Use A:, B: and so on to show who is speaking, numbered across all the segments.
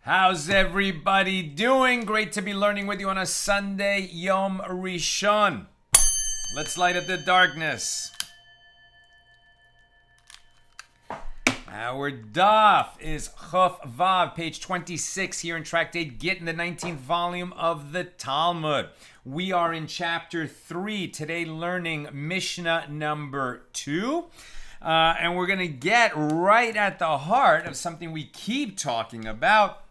A: How's everybody doing? Great to be learning with you on a Sunday, Yom Rishon. Let's light up the darkness. Our daf is Chaf Vav, page 26, here in Tractate Gittin, the 19th volume of the Talmud. We are in chapter 3, today learning Mishna number 2. And we're going to get right at the heart of something we keep talking about.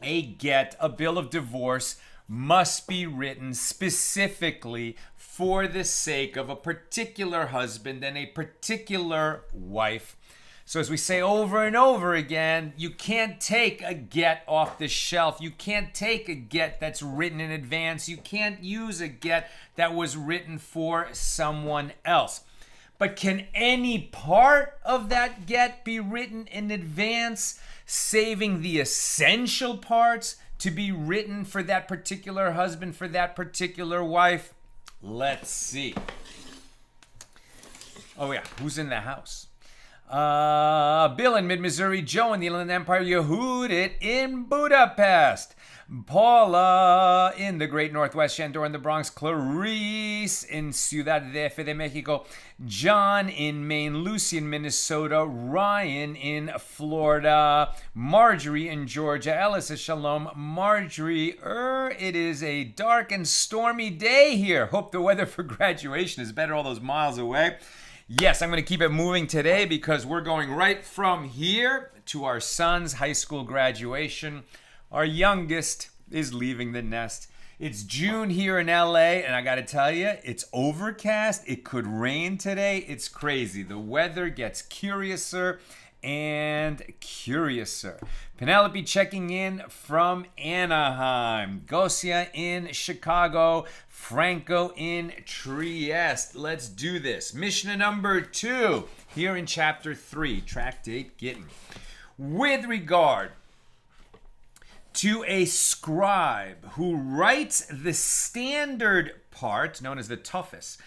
A: A get, a bill of divorce, must be written specifically for the sake of a particular husband and a particular wife. So as we say over and over again, you can't take a get off the shelf. You can't take a get that's written in advance. You can't use a get that was written for someone else. But can any part of that get be written in advance, saving the essential parts to be written for that particular husband, for that particular wife? Let's see. Oh yeah, who's in the house? Bill in Mid-Missouri, Joe in the Inland Empire, Yehudit in Budapest, Paula in the Great Northwest, Shandor in the Bronx, Clarice in Ciudad de Mexico, John in Maine, Lucy in Minnesota, Ryan in Florida, Marjorie in Georgia, Elisa Shalom, Marjorie, it is a dark and stormy day here. Hope the weather for graduation is better all those miles away. Yes, I'm going to keep it moving today because we're going right from here to our son's high school graduation. Our youngest is leaving the nest. It's June here in LA, and I got to tell you, it's overcast. It could rain today. It's crazy. The weather gets curiouser and curiouser. Penelope checking in from Anaheim. Gosia in Chicago. Franco in Trieste. Let's do this. Mishnah number 2 here in chapter 3, Tractate Gittin. With regard to a scribe who writes the standard part, known as the toughest,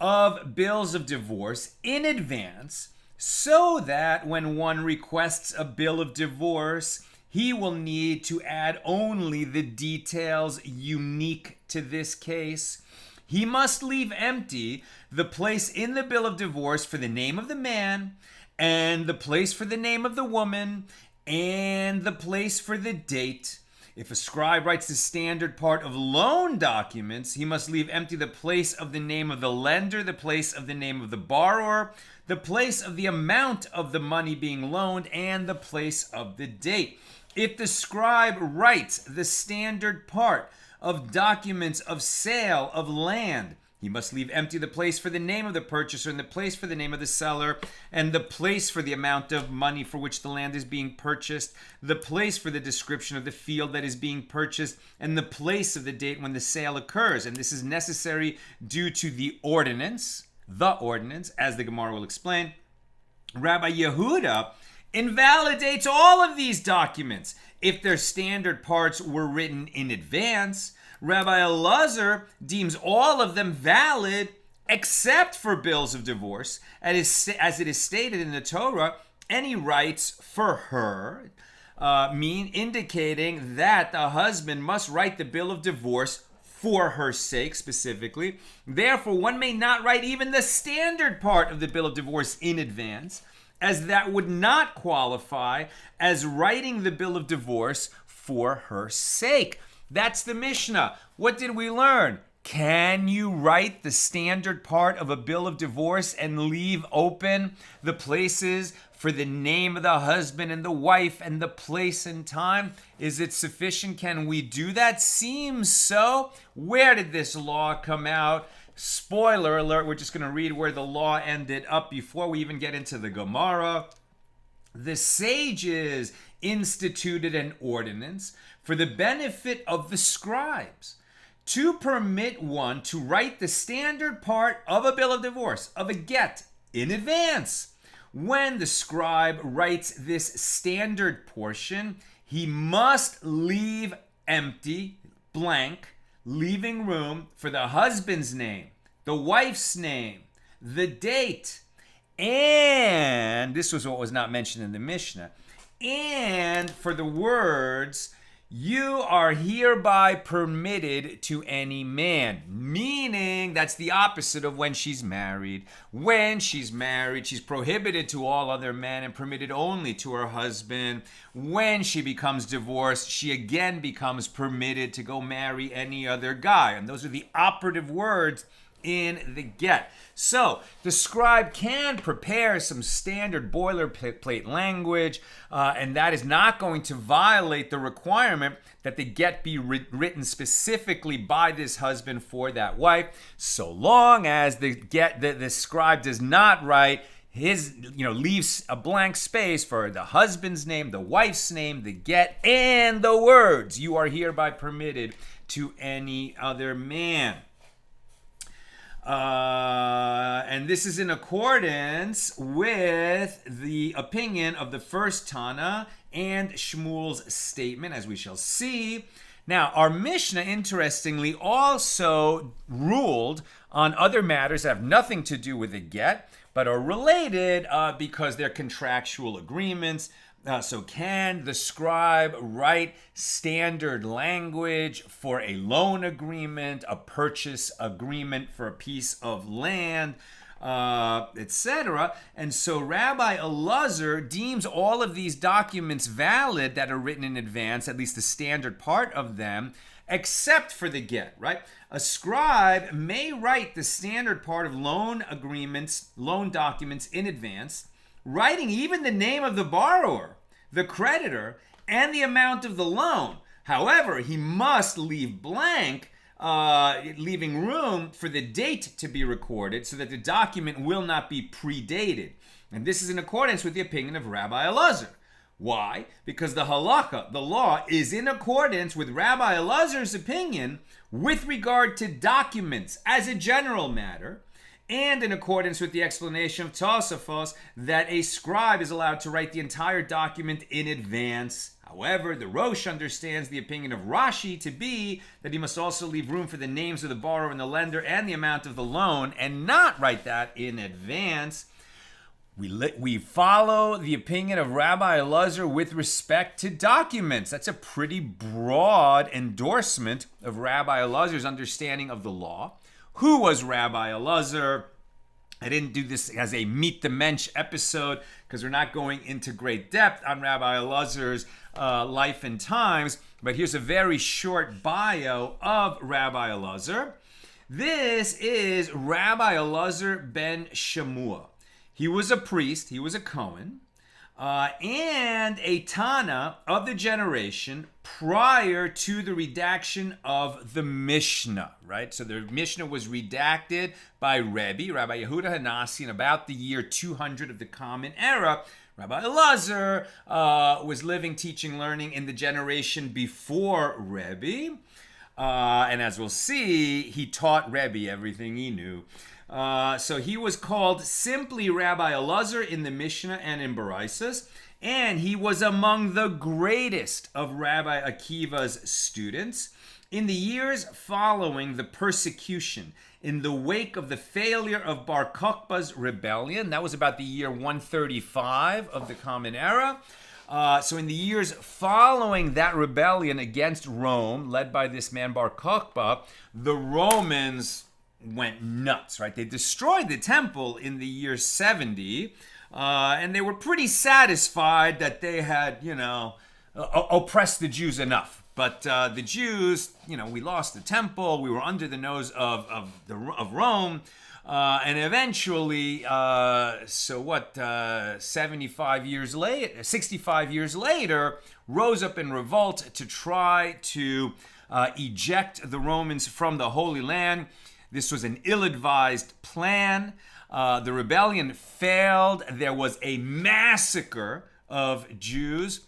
A: of bills of divorce in advance, so that when one requests a bill of divorce, he will need to add only the details unique to this case. He must leave empty the place in the bill of divorce for the name of the man, and the place for the name of the woman, and the place for the date. If a scribe writes the standard part of loan documents, he must leave empty the place of the name of the lender, the place of the name of the borrower, the place of the amount of the money being loaned, and the place of the date. If the scribe writes the standard part of documents of sale of land, he must leave empty the place for the name of the purchaser and the place for the name of the seller and the place for the amount of money for which the land is being purchased, the place for the description of the field that is being purchased, and the place of the date when the sale occurs. And this is necessary due to the ordinance, as the Gemara will explain. Rabbi Yehuda invalidates all of these documents if their standard parts were written in advance. Rabbi Elazar deems all of them valid except for bills of divorce, as it is stated in the Torah, and he writes for her, indicating that the husband must write the bill of divorce for her sake specifically. Therefore, one may not write even the standard part of the bill of divorce in advance, as that would not qualify as writing the bill of divorce for her sake. That's the Mishnah. What did we learn? Can you write the standard part of a bill of divorce and leave open the places for the name of the husband and the wife and the place and time? Is it sufficient? Can we do that? Seems so. Where did this law come out? Spoiler alert, we're just going to read where the law ended up before we even get into the Gemara. The sages instituted an ordinance for the benefit of the scribes to permit one to write the standard part of a bill of divorce, of a get, in advance. When the scribe writes this standard portion, he must leave empty, blank, leaving room for the husband's name, the wife's name, the date, and this was what was not mentioned in the Mishnah, and for the words, you are hereby permitted to any man, meaning that's the opposite of when she's married. When she's married, she's prohibited to all other men and permitted only to her husband. When she becomes divorced, she again becomes permitted to go marry any other guy. And those are the operative words in the get. So the scribe can prepare some standard boilerplate language, and that is not going to violate the requirement that the get be written specifically by this husband for that wife, so long as the scribe does not write leaves a blank space for the husband's name, the wife's name, the get, and the words, you are hereby permitted to any other man. And this is in accordance with the opinion of the first Tana and Shmuel's statement, as we shall see. Now, our Mishnah, interestingly, also ruled on other matters that have nothing to do with the get, but are related because they're contractual agreements. So can the scribe write standard language for a loan agreement, a purchase agreement for a piece of land, etc.? And so Rabbi Elazar deems all of these documents valid that are written in advance, at least the standard part of them, except for the get, right? A scribe may write the standard part of loan agreements, loan documents in advance, writing even the name of the borrower, the creditor, and the amount of the loan. However, he must leave blank, leaving room for the date to be recorded so that the document will not be predated. And this is in accordance with the opinion of Rabbi Elazar. Why? Because the halakha, the law, is in accordance with Rabbi Elazar's opinion with regard to documents as a general matter, and in accordance with the explanation of Tosafos that a scribe is allowed to write the entire document in advance. However, the Rosh understands the opinion of Rashi to be that he must also leave room for the names of the borrower and the lender and the amount of the loan, and not write that in advance. We follow the opinion of Rabbi Elazar with respect to documents. That's a pretty broad endorsement of Rabbi Elazar's understanding of the law. Who was Rabbi Elazar? I didn't do this as a Meet the Mensch episode because we're not going into great depth on Rabbi Elazar's life and times, but here's a very short bio of Rabbi Elazar. This is Rabbi Elazar ben Shemua. He was a priest, he was a Cohen, and a Tana of the generation prior to the redaction of the Mishna, right? So the Mishna was redacted by Rabbi Yehuda Hanassi in about the year 200 of the Common Era. Rabbi Elazar was living, teaching, learning in the generation before Rabbi. And as we'll see, he taught Rabbi everything he knew. So he was called simply Rabbi Elazar in the Mishnah and in Baraisas, and he was among the greatest of Rabbi Akiva's students. In the years following the persecution, in the wake of the failure of Bar Kokhba's rebellion, that was about the year 135 of the Common Era. So in the years following that rebellion against Rome, led by this man Bar Kokhba, the Romans went nuts, right? They destroyed the temple in the year 70, and they were pretty satisfied that they had, oppressed the Jews enough. But the Jews, we lost the temple, we were under the nose of Rome, and eventually, 65 years later, rose up in revolt to try to eject the Romans from the Holy Land. This was an ill-advised plan. The rebellion failed. There was a massacre of Jews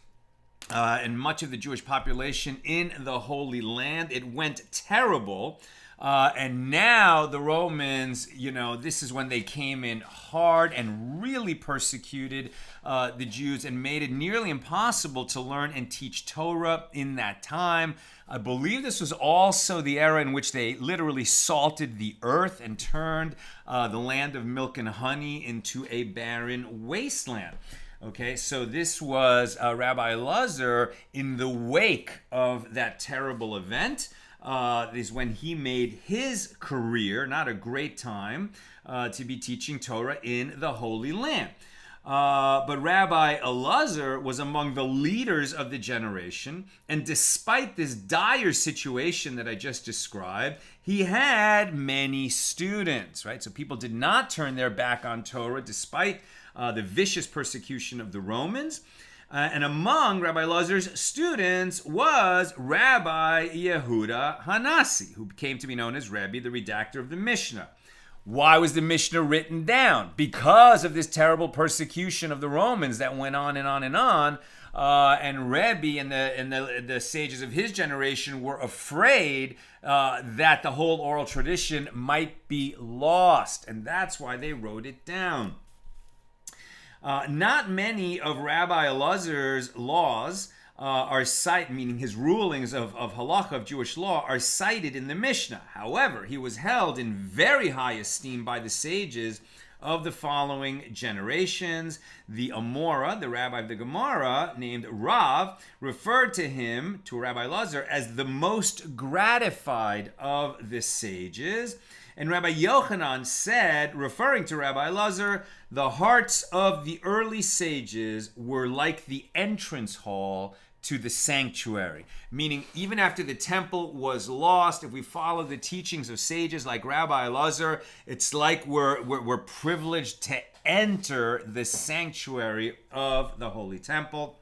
A: and much of the Jewish population in the Holy Land. It went terrible. And now the Romans, this is when they came in hard and really persecuted the Jews and made it nearly impossible to learn and teach Torah in that time. I believe this was also the era in which they literally salted the earth and turned the land of milk and honey into a barren wasteland. Okay, so this was Rabbi Elazar in the wake of that terrible event. Is when he made his career, not a great time, to be teaching Torah in the Holy Land. But Rabbi Elazar was among the leaders of the generation, and despite this dire situation that I just described, he had many students, right? So people did not turn their back on Torah despite the vicious persecution of the Romans. And among Rabbi Elazar's students was Rabbi Yehuda Hanasi, who came to be known as Rabbi, the redactor of the Mishna. Why was the Mishnah written down? Because of this terrible persecution of the Romans that went on and on and on. And Rabbi and the sages of his generation were afraid that the whole oral tradition might be lost. And that's why they wrote it down. Not many of Rabbi Elazar's laws are cited, meaning his rulings of halacha, of Jewish law, are cited in the Mishnah. However, he was held in very high esteem by the sages of the following generations. The Amora, the rabbi of the Gemara, named Rav, referred to him, to Rabbi Elazar, as the most gratified of the sages. And Rabbi Yochanan said, referring to Rabbi Elazar, the hearts of the early sages were like the entrance hall to the sanctuary. Meaning, even after the temple was lost, if we follow the teachings of sages like Rabbi Elazar, it's like we're privileged to enter the sanctuary of the Holy Temple.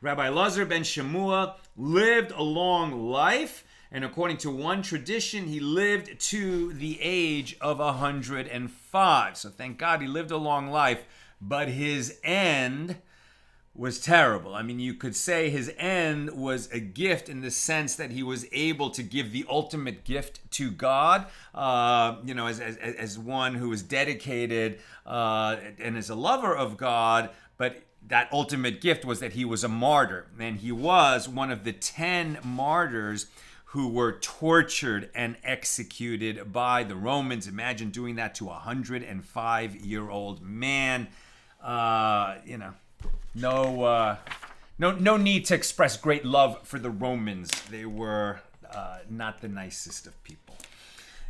A: Rabbi Elazar ben Shemua lived a long life. And according to one tradition, he lived to the age of 105. So thank God he lived a long life, but his end was terrible. I mean, you could say his end was a gift in the sense that he was able to give the ultimate gift to God, as one who was dedicated and as a lover of God, but that ultimate gift was that he was a martyr. And he was one of the 10 martyrs who were tortured and executed by the Romans. Imagine doing that to a 105-year-old man. No need to express great love for the Romans. They were not the nicest of people.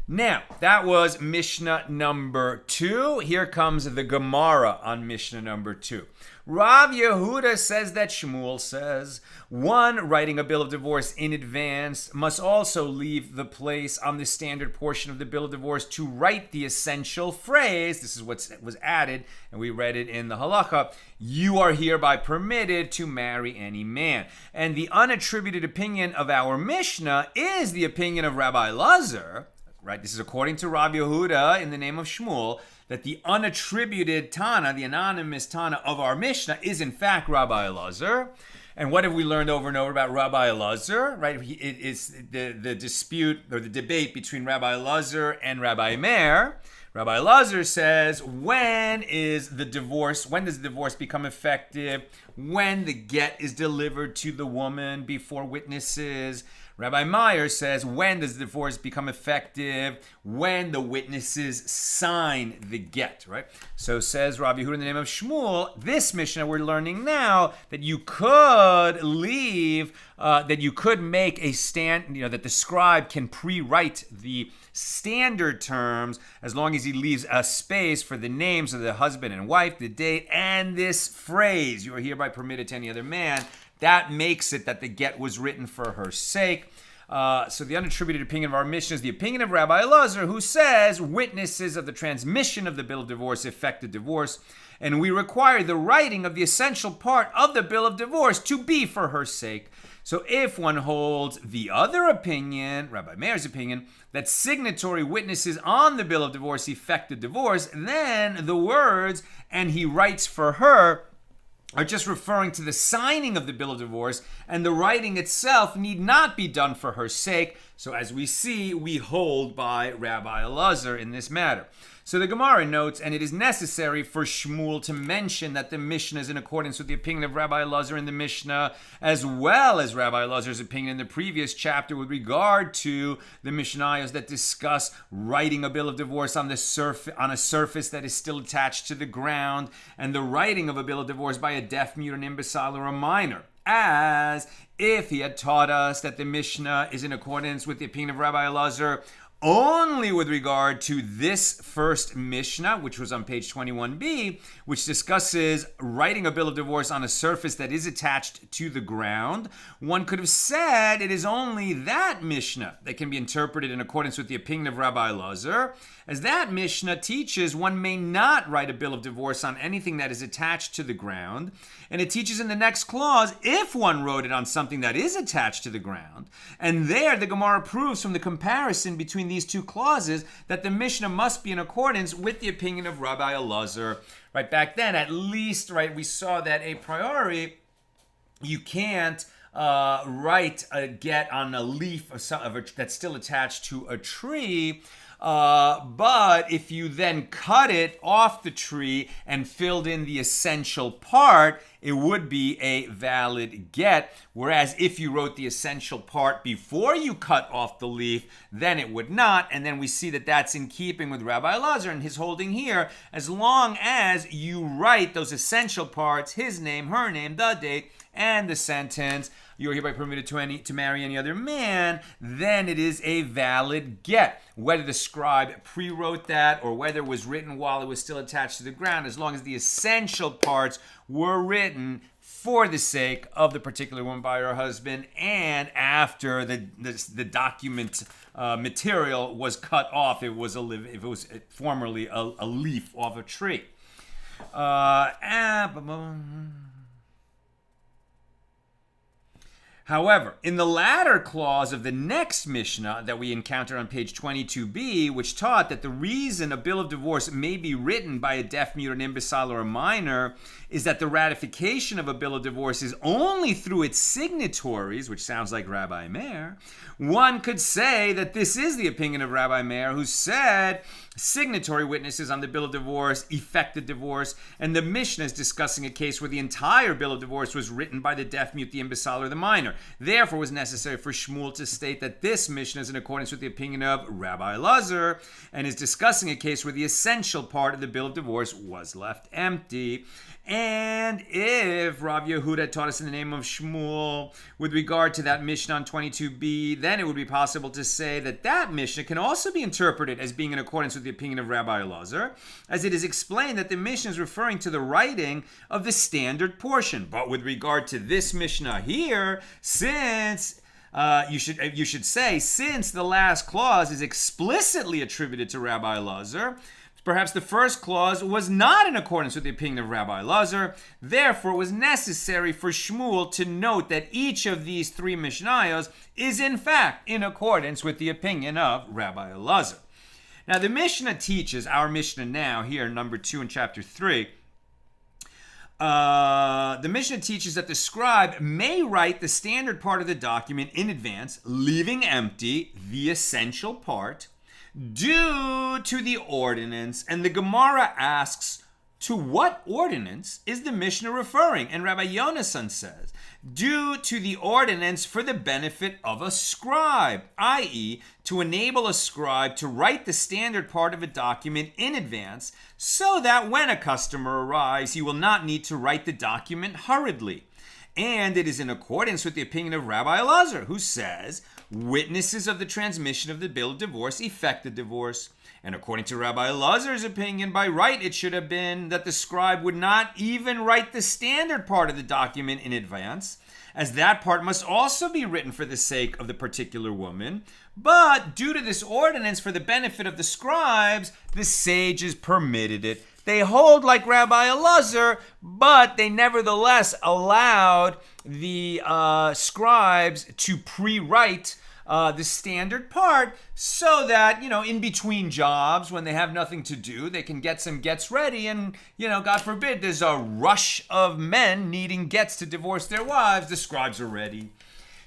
A: Now, that was Mishnah number 2. Here comes the Gemara on Mishnah number 2. Rav Yehuda says that Shmuel says, one writing a bill of divorce in advance must also leave the place on the standard portion of the bill of divorce to write the essential phrase. This is what was added, and we read it in the halacha. You are hereby permitted to marry any man. And the unattributed opinion of our Mishnah is the opinion of Rabbi Elazar. Right, this is according to Rabbi Yehuda in the name of Shmuel, that the unattributed Tana, the anonymous Tana of our Mishnah is in fact Rabbi Elazar. And what have we learned over and over about Rabbi Elazar? Right, it is the dispute or the debate between Rabbi Elazar and Rabbi Meir. Rabbi Elazar says, when does the divorce become effective? When the get is delivered to the woman before witnesses. Rabbi Meir says, when does the divorce become effective? When the witnesses sign the get, right? So says Rabbi Yehuda in the name of Shmuel, this Mishnah we're learning now that you could make a stand, that the scribe can pre-write the standard terms as long as he leaves a space for the names of the husband and wife, the date, and this phrase, you are hereby permitted to any other man. That makes it that the get was written for her sake. So the unattributed opinion of our Mishnah is the opinion of Rabbi Elazar, who says witnesses of the transmission of the bill of divorce effect the divorce, and we require the writing of the essential part of the bill of divorce to be for her sake. So if one holds the other opinion, Rabbi Meir's opinion, that signatory witnesses on the bill of divorce effect the divorce, then the words, and he writes for her, are just referring to the signing of the bill of divorce and the writing itself need not be done for her sake. So as we see, we hold by Rabbi Elazar in this matter. So the Gemara notes, and it is necessary for Shmuel to mention that the Mishnah is in accordance with the opinion of Rabbi Elazar in the Mishnah, as well as Rabbi Elazar's opinion in the previous chapter with regard to the Mishnayos that discuss writing a bill of divorce on a surface that is still attached to the ground, and the writing of a bill of divorce by a deaf, mute, an imbecile, or a minor. As if he had taught us that the Mishnah is in accordance with the opinion of Rabbi Elazar only with regard to this first Mishnah, which was on page 21b, which discusses writing a bill of divorce on a surface that is attached to the ground, one could have said it is only that Mishnah that can be interpreted in accordance with the opinion of Rabbi Elazar, as that Mishnah teaches one may not write a bill of divorce on anything that is attached to the ground, and it teaches in the next clause if one wrote it on something that is attached to the ground. And there the Gemara proves from the comparison between these two clauses that the Mishnah must be in accordance with the opinion of Rabbi Elazar. Right, back then, at least, right, we saw that a priori you can't write a get on a leaf that's still attached to a tree. But if you then cut it off the tree and filled in the essential part, it would be a valid get. Whereas if you wrote the essential part before you cut off the leaf, then it would not. And then we see that that's in keeping with Rabbi Elazar and his holding here. As long as you write those essential parts, his name, her name, the date, and the sentence, you are hereby permitted to marry any other man, then it is a valid get. Whether the scribe pre-wrote that or whether it was written while it was still attached to the ground, as long as the essential parts were written for the sake of the particular woman by her husband, and after the document material was cut off, if it was formerly a leaf off a tree. However, in the latter clause of the next Mishnah that we encounter on page 22b, which taught that the reason a bill of divorce may be written by a deaf, mute, an imbecile, or a minor is that the ratification of a bill of divorce is only through its signatories, which sounds like Rabbi Meir, one could say that this is the opinion of Rabbi Meir, who said signatory witnesses on the bill of divorce effect the divorce, and the Mishnah is discussing a case where the entire bill of divorce was written by the deaf, mute, the imbecile, or the minor. Therefore, it was necessary for Shmuel to state that this Mishnah is in accordance with the opinion of Rabbi Elazar, and is discussing a case where the essential part of the bill of divorce was left empty. And if Rav Yehuda taught us in the name of Shmuel with regard to that Mishnah on 22b, then it would be possible to say that that Mishnah can also be interpreted as being in accordance with the opinion of Rabbi Elazar, as it is explained that the Mishnah is referring to the writing of the standard portion. But with regard to this Mishnah here, since you should say, since the last clause is explicitly attributed to Rabbi Elazar, perhaps the first clause was not in accordance with the opinion of Rabbi Elazar. Therefore, it was necessary for Shmuel to note that each of these three Mishnayos is in fact in accordance with the opinion of Rabbi Elazar. Now, the Mishnah teaches, our Mishnah now, here, number 2 in chapter 3, the Mishnah teaches that the scribe may write the standard part of the document in advance, leaving empty the essential part, due to the ordinance. And the Gemara asks, to what ordinance is the Mishnah referring? And Rabbi Yonasan says, due to the ordinance for the benefit of a scribe, i.e., to enable a scribe to write the standard part of a document in advance, so that when a customer arrives, he will not need to write the document hurriedly. And it is in accordance with the opinion of Rabbi Elazar, who says, witnesses of the transmission of the bill of divorce effect the divorce. And according to Rabbi Elazar's opinion, by right, it should have been that the scribe would not even write the standard part of the document in advance, as that part must also be written for the sake of the particular woman. But due to this ordinance for the benefit of the scribes, the sages permitted it. They hold like Rabbi Elazar, but they nevertheless allowed the scribes to pre-write the standard part so that, in between jobs, when they have nothing to do, they can get some gets ready. And, God forbid, there's a rush of men needing gets to divorce their wives. The scribes are ready.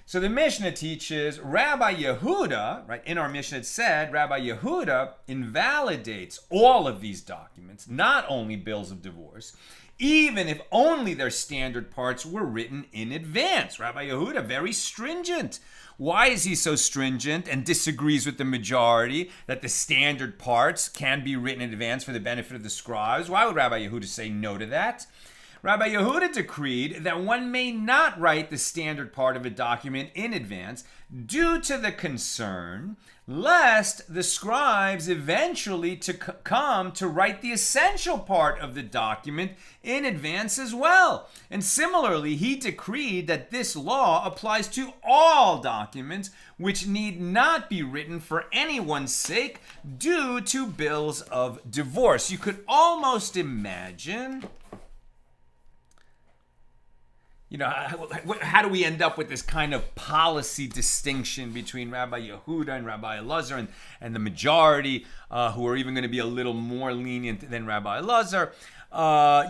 A: So the Mishnah teaches Rabbi Yehuda, right? In our Mishnah it said Rabbi Yehuda invalidates all of these documents, not only bills of divorce, even if only their standard parts were written in advance. Rabbi Yehuda, very stringent. Why is he so stringent and disagrees with the majority that the standard parts can be written in advance for the benefit of the scribes? Why would Rabbi Yehuda say no to that? Rabbi Yehuda decreed that one may not write the standard part of a document in advance due to the concern lest the scribes eventually come to write the essential part of the document in advance as well. And similarly, he decreed that this law applies to all documents which need not be written for anyone's sake due to bills of divorce. You could almost imagine... how do we end up with this kind of policy distinction between Rabbi Yehuda and Rabbi Elazar and the majority who are even going to be a little more lenient than Rabbi Elazar?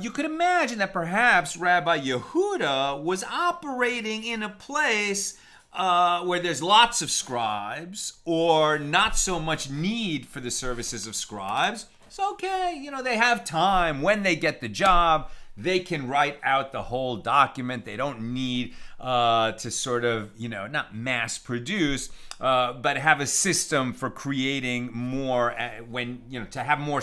A: You could imagine that perhaps Rabbi Yehuda was operating in a place where there's lots of scribes or not so much need for the services of scribes. It's okay, they have time when they get the job. They can write out the whole document. They don't need to sort of, not mass produce, but have a system for creating more to have more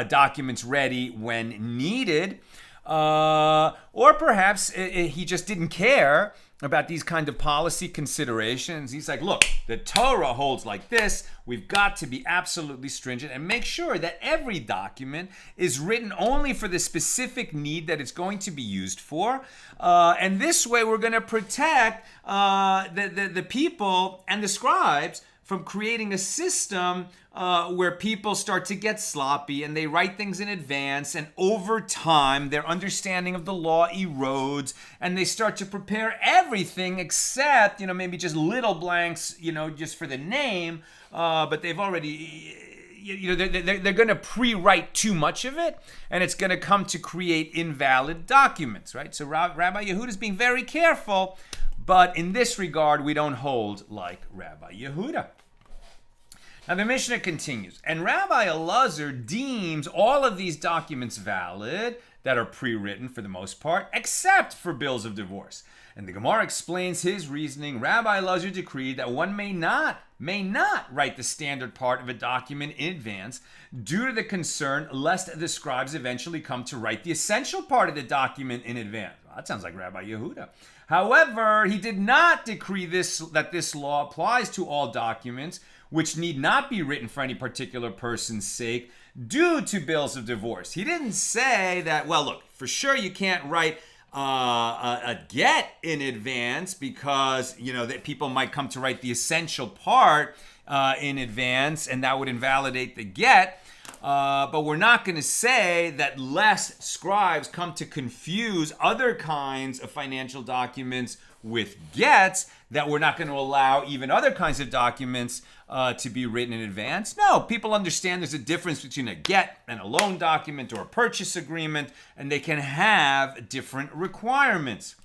A: documents ready when needed. Or perhaps he just didn't care about these kind of policy considerations. He's like, look, the Torah holds like this. We've got to be absolutely stringent and make sure that every document is written only for the specific need that it's going to be used for. And this way we're going to protect the people and the scribes from creating a system where people start to get sloppy and they write things in advance, and over time their understanding of the law erodes and they start to prepare everything except maybe just little blanks just for the name, but they've already they're going to pre-write too much of it, and it's going to come to create invalid documents, right? So Rabbi Yehuda is being very careful, but in this regard we don't hold like Rabbi Yehuda. Now the Mishnah continues, and Rabbi Elazar deems all of these documents valid that are pre-written for the most part, except for bills of divorce. And the Gemara explains his reasoning. Rabbi Elazar decreed that one may not write the standard part of a document in advance due to the concern lest the scribes eventually come to write the essential part of the document in advance. Well, that sounds like Rabbi Yehuda. However, he did not decree that this law applies to all documents which need not be written for any particular person's sake due to bills of divorce. He didn't say that, well, look, for sure you can't write a get in advance because, that people might come to write the essential part in advance and that would invalidate the get. But we're not going to say that lest scribes come to confuse other kinds of financial documents with gets, that we're not going to allow even other kinds of documents to be written in advance. No, people understand there's a difference between a get and a loan document or a purchase agreement, and they can have different requirements.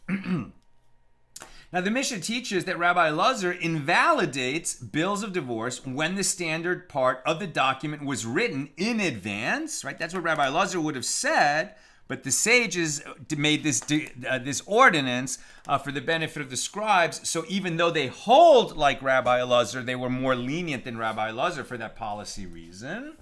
A: Now, the Mishnah teaches that Rabbi Elazar invalidates bills of divorce when the standard part of the document was written in advance, right? That's what Rabbi Elazar would have said, but the sages made this ordinance for the benefit of the scribes. So even though they hold like Rabbi Elazar, they were more lenient than Rabbi Elazar for that policy reason.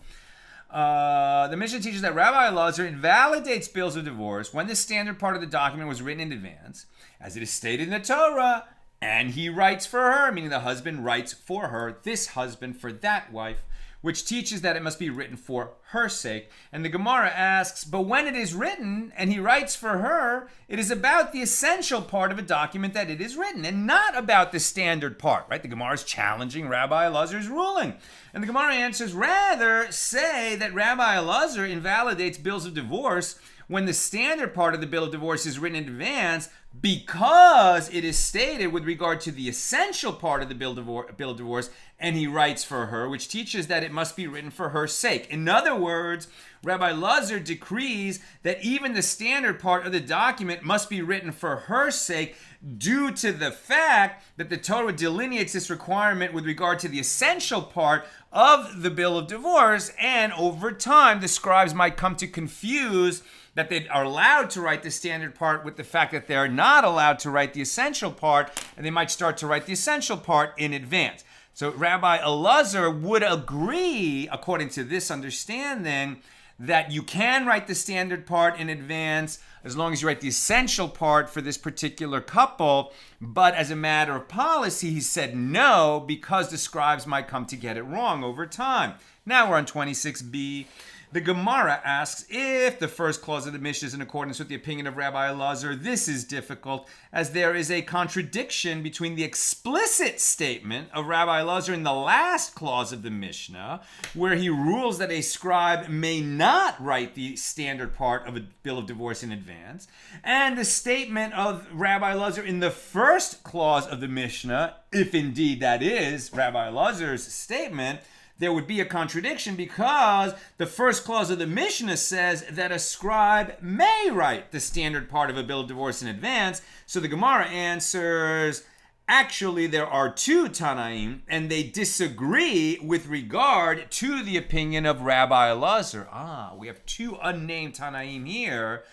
A: The Mishnah teaches that Rabbi Elazar invalidates bills of divorce when the standard part of the document was written in advance, as it is stated in the Torah, and he writes for her, meaning the husband writes for her, this husband for that wife, which teaches that it must be written for her sake. And the Gemara asks, but when it is written and he writes for her, it is about the essential part of a document that it is written and not about the standard part, right? The Gemara is challenging Rabbi Elazar's ruling. And the Gemara answers, rather say that Rabbi Elazar invalidates bills of divorce when the standard part of the bill of divorce is written in advance because it is stated with regard to the essential part of the bill of divorce, and he writes for her, which teaches that it must be written for her sake. In other words, Rabbi Elazar decrees that even the standard part of the document must be written for her sake due to the fact that the Torah delineates this requirement with regard to the essential part of the bill of divorce, and over time the scribes might come to confuse that they are allowed to write the standard part with the fact that they're not allowed to write the essential part, and they might start to write the essential part in advance. So Rabbi Elazar would agree, according to this understanding, that you can write the standard part in advance as long as you write the essential part for this particular couple. But as a matter of policy, he said no, because the scribes might come to get it wrong over time. Now we're on 26b. The Gemara asks if the first clause of the Mishnah is in accordance with the opinion of Rabbi Elazar. This is difficult, as there is a contradiction between the explicit statement of Rabbi Elazar in the last clause of the Mishnah, where he rules that a scribe may not write the standard part of a bill of divorce in advance, and the statement of Rabbi Elazar in the first clause of the Mishnah, if indeed that is Rabbi Elazar's statement. There would be a contradiction, because the first clause of the Mishnah says that a scribe may write the standard part of a bill of divorce in advance. So the Gemara answers, actually there are two Tanaim, and they disagree with regard to the opinion of Rabbi Elazar. We have two unnamed Tanaim here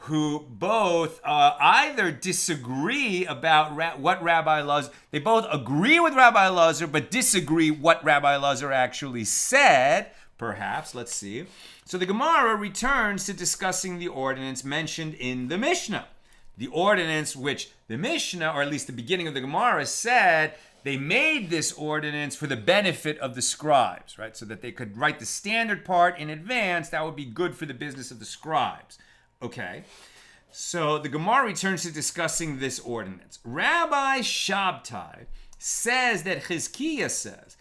A: who both either disagree about what Rabbi Elazar, they both agree with Rabbi Elazar, but disagree what Rabbi Elazar actually said, perhaps. Let's see. So the Gemara returns to discussing the ordinance mentioned in the Mishnah. The ordinance which the Mishnah, or at least the beginning of the Gemara, said they made this ordinance for the benefit of the scribes, right? So that they could write the standard part in advance. That would be good for the business of the scribes. Okay, so the Gemara returns to discussing this ordinance. Rabbi Shabtai says that Chizkiah says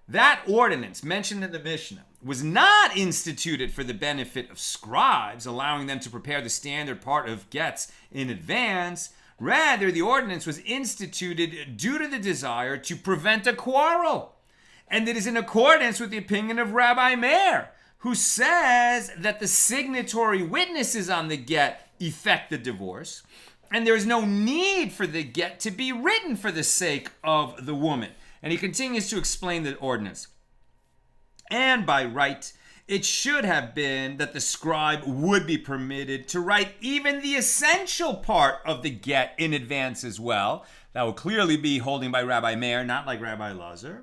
A: that ordinance mentioned in the Mishnah was not instituted for the benefit of scribes, allowing them to prepare the standard part of gets in advance. Rather, the ordinance was instituted due to the desire to prevent a quarrel, and it is in accordance with the opinion of Rabbi Meir, who says that the signatory witnesses on the get effect the divorce, and there is no need for the get to be written for the sake of the woman. And he continues to explain the ordinance. And by right, it should have been that the scribe would be permitted to write even the essential part of the get in advance as well. That will clearly be holding by Rabbi Meir, not like Rabbi Elazar.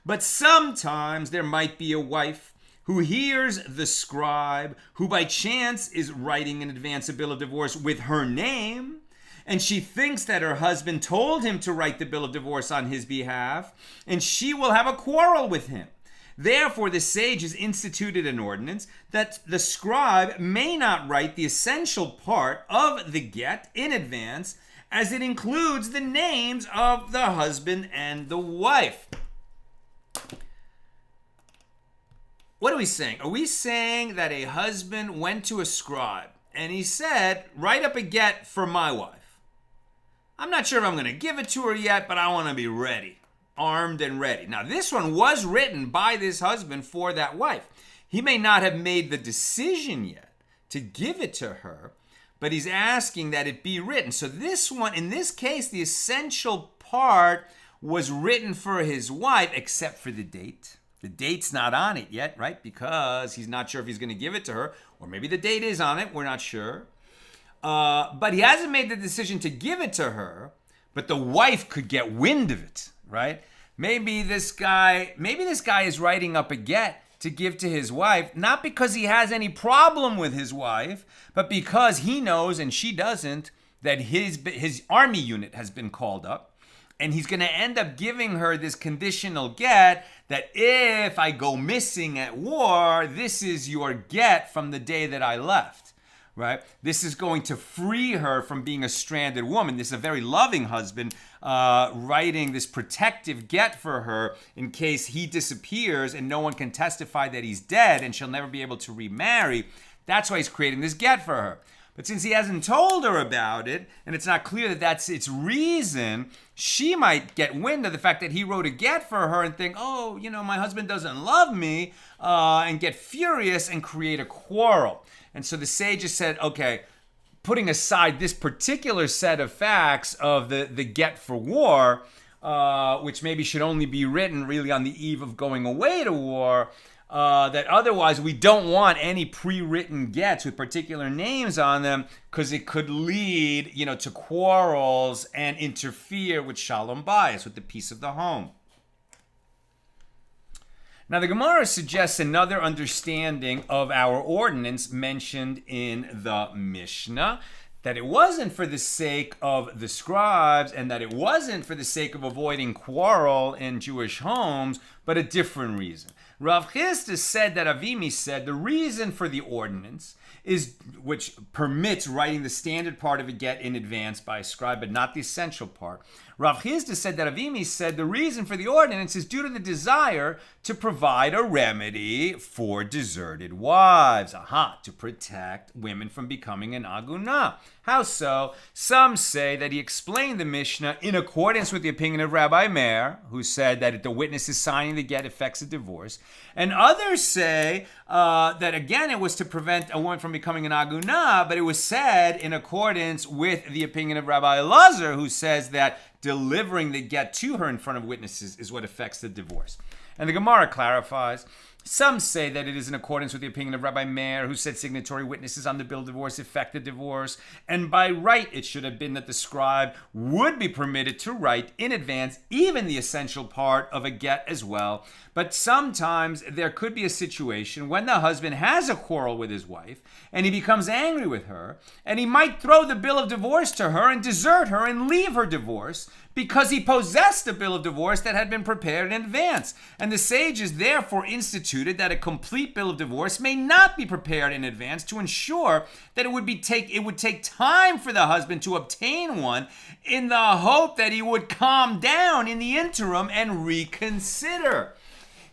A: But sometimes there might be a wife who hears the scribe, who by chance is writing in advance a bill of divorce with her name, and she thinks that her husband told him to write the bill of divorce on his behalf, and she will have a quarrel with him. Therefore, the sages instituted an ordinance that the scribe may not write the essential part of the get in advance, as it includes the names of the husband and the wife. What are we saying? Are we saying that a husband went to a scribe and he said, write up a get for my wife? I'm not sure if I'm going to give it to her yet, but I want to be ready, armed and ready. Now, this one was written by this husband for that wife. He may not have made the decision yet to give it to her, but he's asking that it be written. So this one, in this case, the essential part was written for his wife, except for the date. The date's not on it yet, right? Because he's not sure if he's going to give it to her. Or maybe the date is on it. We're not sure. But he hasn't made the decision to give it to her. But the wife could get wind of it, right? Maybe this guy is writing up a get to give to his wife, not because he has any problem with his wife, but because he knows, and she doesn't, that his army unit has been called up. And he's going to end up giving her this conditional get that if I go missing at war, this is your get from the day that I left, right? This is going to free her from being a stranded woman. This is a very loving husband writing this protective get for her in case he disappears and no one can testify that he's dead and she'll never be able to remarry. That's why he's creating this get for her. But since he hasn't told her about it, and it's not clear that that's its reason, she might get wind of the fact that he wrote a get for her and think, oh, my husband doesn't love me, and get furious and create a quarrel. And so the sages said, okay, putting aside this particular set of facts of the get for war, which maybe should only be written really on the eve of going away to war, that otherwise we don't want any pre-written gets with particular names on them because it could lead, to quarrels and interfere with shalom bayis, with the peace of the home. Now the Gemara suggests another understanding of our ordinance mentioned in the Mishnah, that it wasn't for the sake of the scribes and that it wasn't for the sake of avoiding quarrel in Jewish homes, but a different reason. Rav Chisda said that Avimi said the reason for the ordinance is, which permits writing the standard part of a get in advance by a scribe, but not the essential part. Rav Chisda said that Avimi said the reason for the ordinance is due to the desire to provide a remedy for deserted wives. To protect women from becoming an agunah. How so? Some say that he explained the Mishnah in accordance with the opinion of Rabbi Meir, who said that if the witness is signing the get affects a divorce. And others say that again it was to prevent a woman from becoming an agunah, but it was said in accordance with the opinion of Rabbi Elazar, who says that delivering the get to her in front of witnesses is what affects the divorce. And the Gemara clarifies, some say that it is in accordance with the opinion of Rabbi Meir, who said signatory witnesses on the bill of divorce affect the divorce, and by right it should have been that the scribe would be permitted to write in advance even the essential part of a get as well. But sometimes there could be a situation when the husband has a quarrel with his wife and he becomes angry with her, and he might throw the bill of divorce to her and desert her and leave her divorce because he possessed a bill of divorce that had been prepared in advance. And the sages therefore instituted that a complete bill of divorce may not be prepared in advance to ensure that it would take time for the husband to obtain one, in the hope that he would calm down in the interim and reconsider.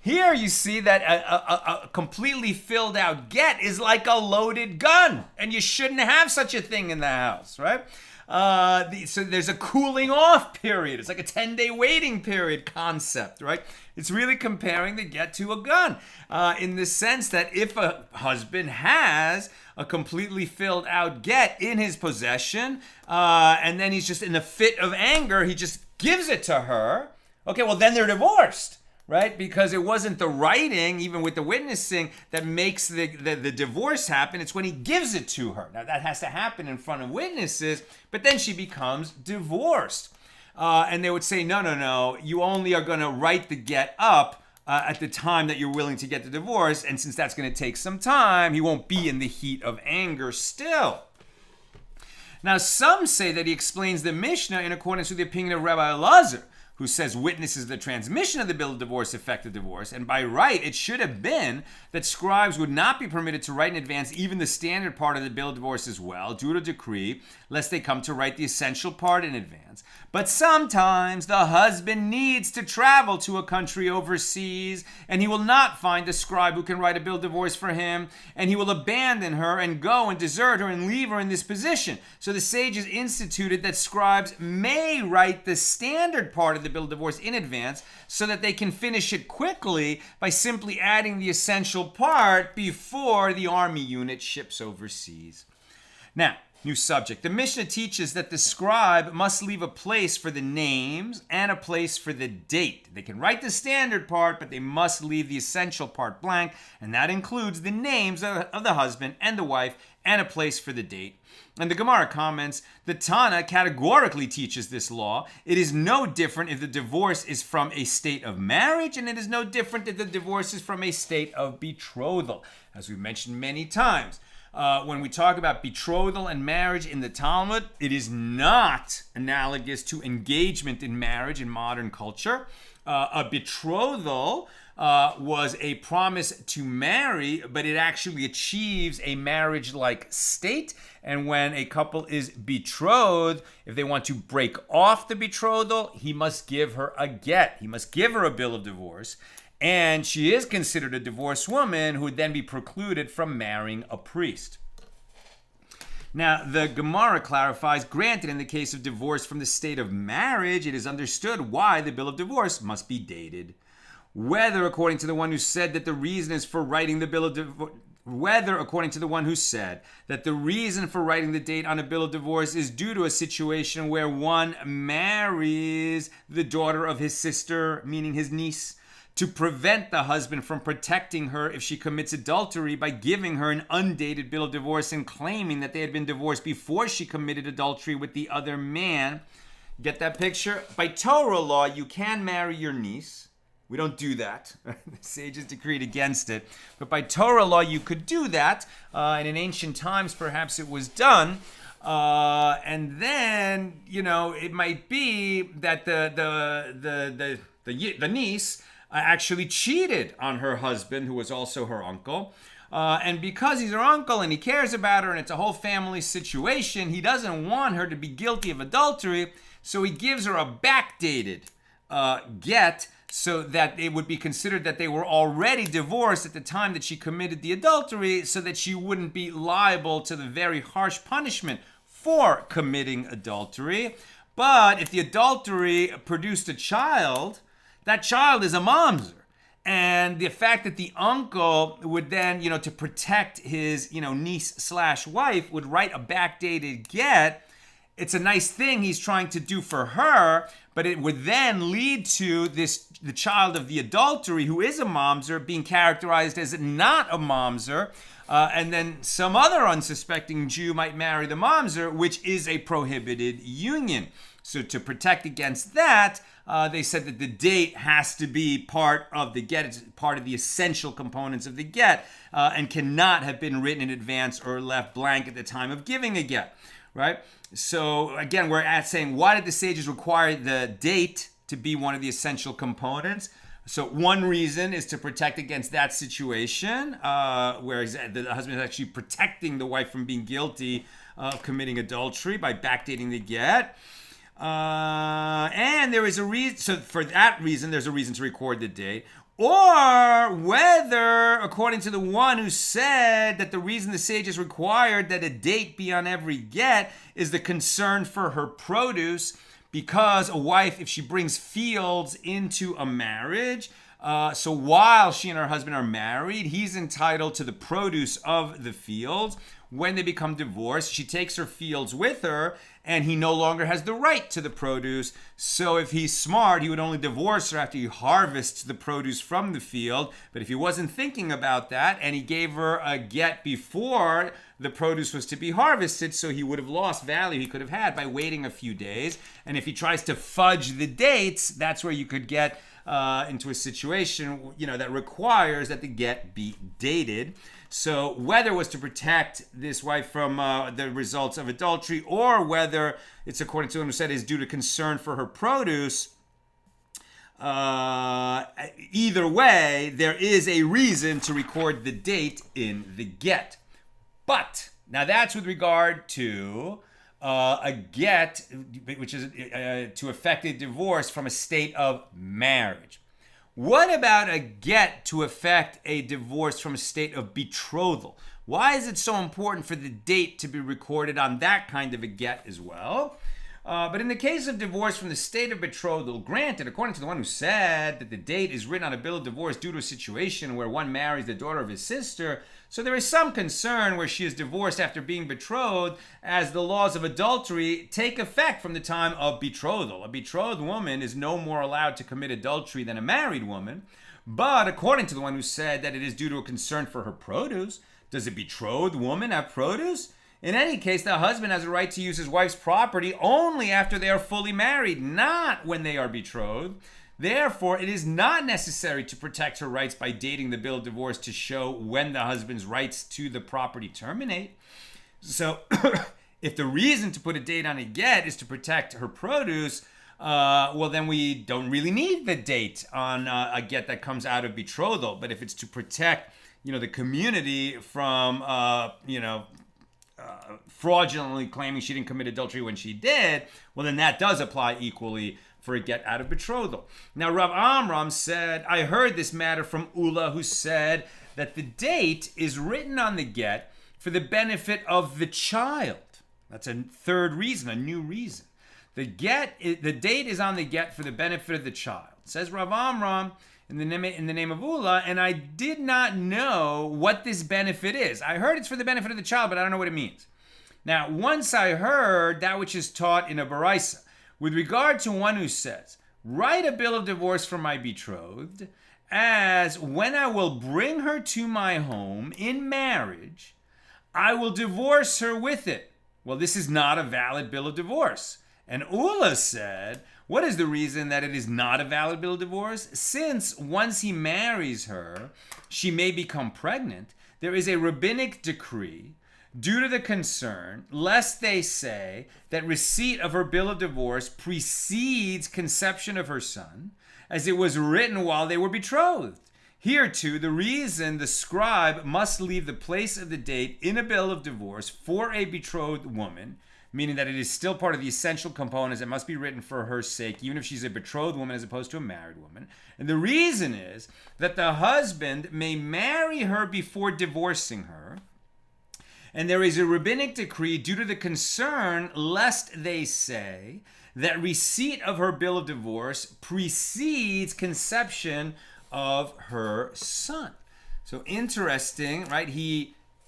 A: Here you see that a completely filled out get is like a loaded gun, and you shouldn't have such a thing in the house, right? So there's a cooling off period. It's like a 10-day waiting period concept, right? It's really comparing the get to a gun in the sense that if a husband has a completely filled out get in his possession, and then he's just in a fit of anger, he just gives it to her, okay, well then they're divorced. Right? Because it wasn't the writing, even with the witnessing, that makes the divorce happen. It's when he gives it to her. Now, that has to happen in front of witnesses, but then she becomes divorced. And they would say, no, you only are going to write the get up at the time that you're willing to get the divorce, and since that's going to take some time, he won't be in the heat of anger still. Now, some say that he explains the Mishnah in accordance with the opinion of Rabbi Elazar, who says witnesses the transmission of the bill of divorce affect the divorce, and by right it should have been that scribes would not be permitted to write in advance even the standard part of the bill of divorce as well, due to decree, lest they come to write the essential part in advance. But sometimes the husband needs to travel to a country overseas, and he will not find a scribe who can write a bill of divorce for him, and he will abandon her and go and desert her and leave her in this position. So the sages instituted that scribes may write the standard part of the bill of divorce in advance so that they can finish it quickly by simply adding the essential part before the army unit ships overseas. Now, new subject. The Mishnah teaches that the scribe must leave a place for the names and a place for the date. They can write the standard part, but they must leave the essential part blank, and that includes the names of the husband and the wife and a place for the date. And the Gemara comments, the Tana categorically teaches this law. It is no different if the divorce is from a state of marriage, and it is no different if the divorce is from a state of betrothal. As we've mentioned many times, when we talk about betrothal and marriage in the Talmud, it is not analogous to engagement in marriage in modern culture. A betrothal was a promise to marry, but it actually achieves a marriage-like state. And when a couple is betrothed, if they want to break off the betrothal, he must give her a get. He must give her a bill of divorce. And she is considered a divorced woman who would then be precluded from marrying a priest. Now, the Gemara clarifies, granted, in the case of divorce from the state of marriage, it is understood why the bill of divorce must be dated. Whether, according to the one who said that the reason is for writing the bill of divorce, whether, according to the one who said that the reason for writing the date on a bill of divorce is due to a situation where one marries the daughter of his sister, meaning his niece, to prevent the husband from protecting her if she commits adultery by giving her an undated bill of divorce and claiming that they had been divorced before she committed adultery with the other man. Get that picture? By Torah law, you can marry your niece. We don't do that. The sages decreed against it. But by Torah law, you could do that. And in ancient times, perhaps it was done. And then, it might be that the niece actually cheated on her husband, who was also her uncle. And because he's her uncle and he cares about her and it's a whole family situation, he doesn't want her to be guilty of adultery. So he gives her a backdated get so that it would be considered that they were already divorced at the time that she committed the adultery, so that she wouldn't be liable to the very harsh punishment for committing adultery. But if the adultery produced a child, that child is a mamzer. And the fact that the uncle would then, to protect his, niece/wife, would write a backdated get, it's a nice thing he's trying to do for her, but it would then lead to the child of the adultery, who is a mamzer, being characterized as not a mamzer, and then some other unsuspecting Jew might marry the mamzer, which is a prohibited union. So to protect against that, they said that the date has to be part of the get. It's part of the essential components of the get, and cannot have been written in advance or left blank at the time of giving a get, right? So again, we're saying, why did the sages require the date to be one of the essential components? So one reason is to protect against that situation, where the husband is actually protecting the wife from being guilty of committing adultery by backdating the get. And there is a reason, so for that reason, there's a reason to record the date. Or whether, according to the one who said that the reason the sages required that a date be on every get is the concern for her produce, because a wife, if she brings fields into a marriage, so while she and her husband are married, he's entitled to the produce of the fields. When they become divorced, she takes her fields with her, and he no longer has the right to the produce. So if he's smart, he would only divorce her after he harvests the produce from the field. But if he wasn't thinking about that, and he gave her a get before the produce was to be harvested, so he would have lost value he could have had by waiting a few days. And if he tries to fudge the dates, that's where you could get into a situation, that requires that the get be dated. So whether it was to protect this wife from the results of adultery, or whether it's, according to one who said, is due to concern for her produce, either way, there is a reason to record the date in the get. But now that's with regard to a get, which is to effect a divorce from a state of marriage. What about a get to effect a divorce from a state of betrothal? Why is it so important for the date to be recorded on that kind of a get as well? But in the case of divorce from the state of betrothal, granted, according to the one who said that the date is written on a bill of divorce due to a situation where one marries the daughter of his sister, so there is some concern where she is divorced after being betrothed, as the laws of adultery take effect from the time of betrothal. A betrothed woman is no more allowed to commit adultery than a married woman. But according to the one who said that it is due to a concern for her produce, does a betrothed woman have produce? In any case, the husband has a right to use his wife's property only after they are fully married, not when they are betrothed. Therefore, it is not necessary to protect her rights by dating the bill of divorce to show when the husband's rights to the property terminate. So, if the reason to put a date on a get is to protect her produce, well, then we don't really need the date on a get that comes out of betrothal. But if it's to protect, the community from, fraudulently claiming she didn't commit adultery when she did, well, then that does apply equally for a get out of betrothal. Now, Rav Amram said, I heard this matter from Ula, who said that the date is written on the get for the benefit of the child. That's a third reason, a new reason. The date is on the get for the benefit of the child. Says Rav Amram in the name of Ula, and I did not know what this benefit is. I heard it's for the benefit of the child, but I don't know what it means. Now, once I heard that which is taught in a baraisa, with regard to one who says, write a bill of divorce for my betrothed, as when I will bring her to my home in marriage, I will divorce her with it. Well, this is not a valid bill of divorce. And Ula said, what is the reason that it is not a valid bill of divorce? Since once he marries her, she may become pregnant, there is a rabbinic decree due to the concern, lest they say that receipt of her bill of divorce precedes conception of her son, as it was written while they were betrothed. Here too, the reason the scribe must leave the place of the date in a bill of divorce for a betrothed woman, meaning that it is still part of the essential components that must be written for her sake, even if she's a betrothed woman as opposed to a married woman. And the reason is that the husband may marry her before divorcing her, and there is a rabbinic decree due to the concern lest they say that receipt of her bill of divorce precedes conception of her son. So interesting, right?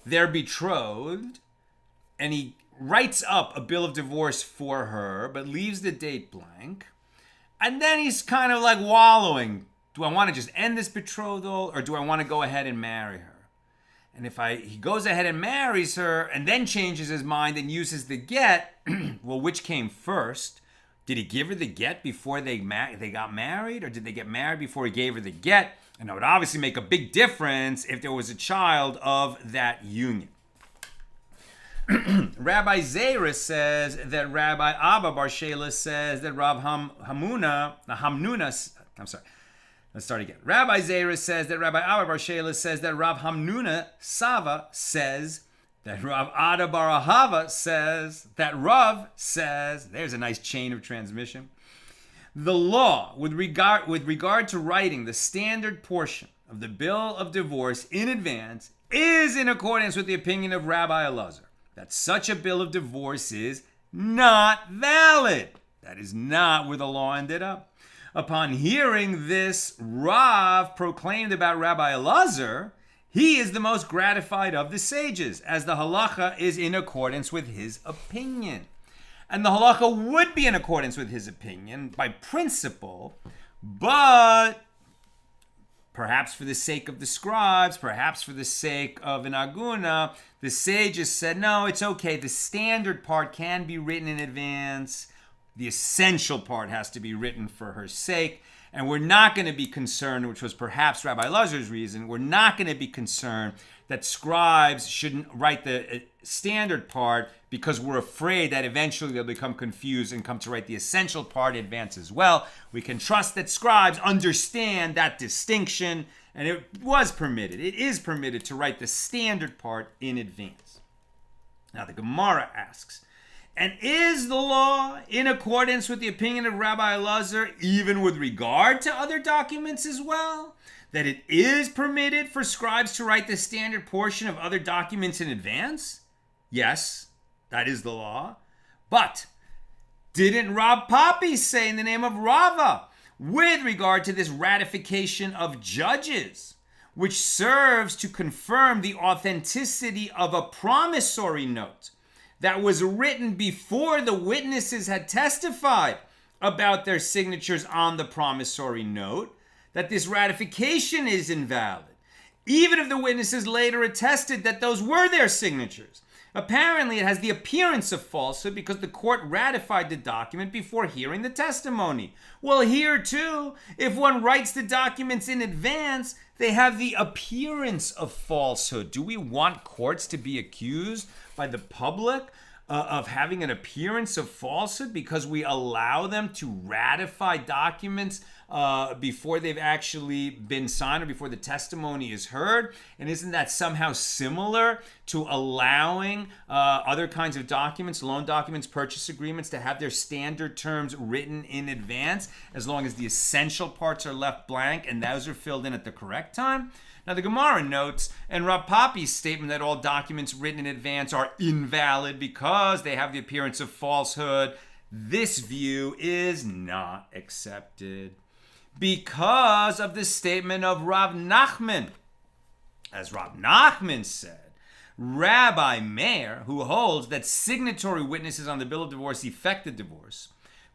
A: They're betrothed, and he writes up a bill of divorce for her, but leaves the date blank. And then he's kind of like wallowing. Do I want to just end this betrothal, or do I want to go ahead and marry her? And if he goes ahead and marries her and then changes his mind and uses the get, well, which came first? Did he give her the get before they got married, or did they get married before he gave her the get? And that would obviously make a big difference if there was a child of that union. Rabbi Zera says that Rabbi Abba Bar Shela says that Let's start again. Rabbi Zera says that Rabbi Abba Bar Shela says that Rav Hamnuna Sava says that Rav Ada Bar Ahava says that Rav says. There's a nice chain of transmission. The law with regard to writing the standard portion of the bill of divorce in advance is in accordance with the opinion of Rabbi Elazar, that such a bill of divorce is not valid. That is not where the law ended up. Upon hearing this, Rav proclaimed about Rabbi Elazar, he is the most gratified of the sages, as the halacha is in accordance with his opinion. And the halacha would be in accordance with his opinion by principle, but perhaps for the sake of the scribes, perhaps for the sake of an aguna, the sages said, no, it's okay. The standard part can be written in advance. The essential part has to be written for her sake. And we're not going to be concerned, which was perhaps Rabbi Elazar's reason, we're not going to be concerned that scribes shouldn't write the standard part because we're afraid that eventually they'll become confused and come to write the essential part in advance as well. We can trust that scribes understand that distinction, and it was permitted. It is permitted to write the standard part in advance. Now the Gemara asks, and is the law in accordance with the opinion of Rabbi Elazar even with regard to other documents as well? That it is permitted for scribes to write the standard portion of other documents in advance? Yes, that is the law. But didn't Rav Papi say in the name of Rava with regard to this ratification of judges, which serves to confirm the authenticity of a promissory note that was written before the witnesses had testified about their signatures on the promissory note, that this ratification is invalid, even if the witnesses later attested that those were their signatures? Apparently, it has the appearance of falsehood because the court ratified the document before hearing the testimony. Well, here too, if one writes the documents in advance, they have the appearance of falsehood. Do we want courts to be accused by the public of having an appearance of falsehood because we allow them to ratify documents before they've actually been signed or before the testimony is heard? And isn't that somehow similar to allowing other kinds of documents, loan documents, purchase agreements, to have their standard terms written in advance, as long as the essential parts are left blank and those are filled in at the correct time? Now, the Gemara notes, and Rav Papi's statement that all documents written in advance are invalid because they have the appearance of falsehood, this view is not accepted because of the statement of Rav Nachman. As Rav Nachman said, Rabbi Meir, who holds that signatory witnesses on the bill of divorce effect the divorce,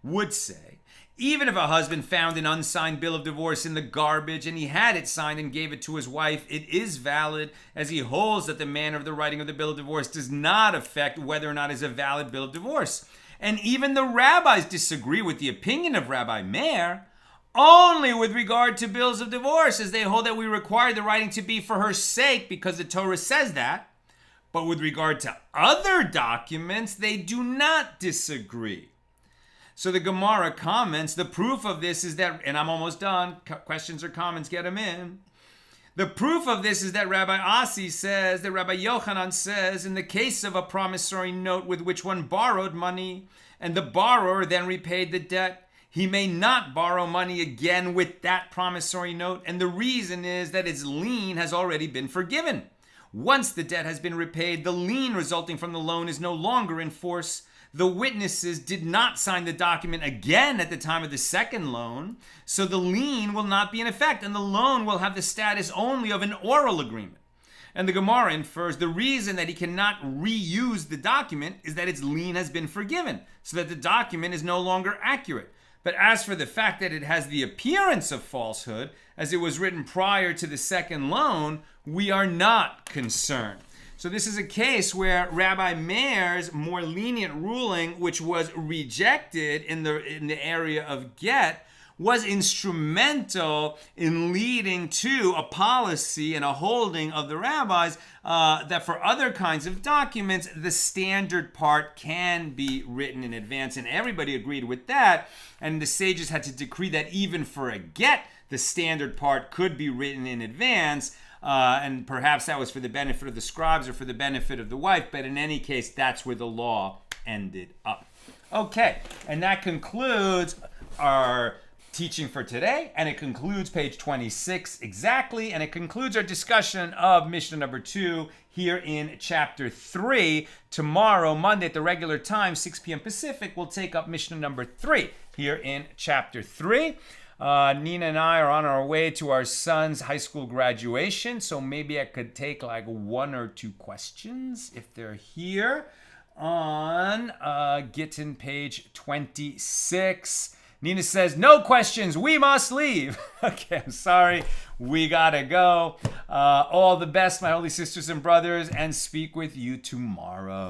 A: would say, even if a husband found an unsigned bill of divorce in the garbage and he had it signed and gave it to his wife, it is valid, as he holds that the manner of the writing of the bill of divorce does not affect whether or not it is a valid bill of divorce. And even the rabbis disagree with the opinion of Rabbi Meir only with regard to bills of divorce, as they hold that we require the writing to be for her sake because the Torah says that. But with regard to other documents, they do not disagree. So the Gemara comments, the proof of this is that, and I'm almost done, questions or comments, get them in. The proof of this is that Rabbi Asi says, that Rabbi Yochanan says, in the case of a promissory note with which one borrowed money, and the borrower then repaid the debt, he may not borrow money again with that promissory note, and the reason is that its lien has already been forgiven. Once the debt has been repaid, the lien resulting from the loan is no longer in force. The witnesses did not sign the document again at the time of the second loan, so the lien will not be in effect, and the loan will have the status only of an oral agreement. And the Gemara infers the reason that he cannot reuse the document is that its lien has been forgiven, so that the document is no longer accurate. But as for the fact that it has the appearance of falsehood, as it was written prior to the second loan, we are not concerned. So this is a case where Rabbi Meir's more lenient ruling, which was rejected in the area of get, was instrumental in leading to a policy and a holding of the rabbis that for other kinds of documents, the standard part can be written in advance. And everybody agreed with that. And the sages had to decree that even for a get, the standard part could be written in advance. And perhaps that was for the benefit of the scribes or for the benefit of the wife. But in any case, that's where the law ended up. Okay, and that concludes our teaching for today, and it concludes page 26 exactly, and it concludes our discussion of Mishnah number 2 here in chapter 3. Tomorrow, Monday at the regular time, 6 p.m. Pacific, we'll take up Mishnah number 3 here in chapter 3. Nina and I are on our way to our son's high school graduation, so maybe I could take like 1 or 2 questions if they're here on Gittin page 26. Nina says, no questions, we must leave. Okay, I'm sorry, we gotta go. All the best, my holy sisters and brothers, and speak with you tomorrow.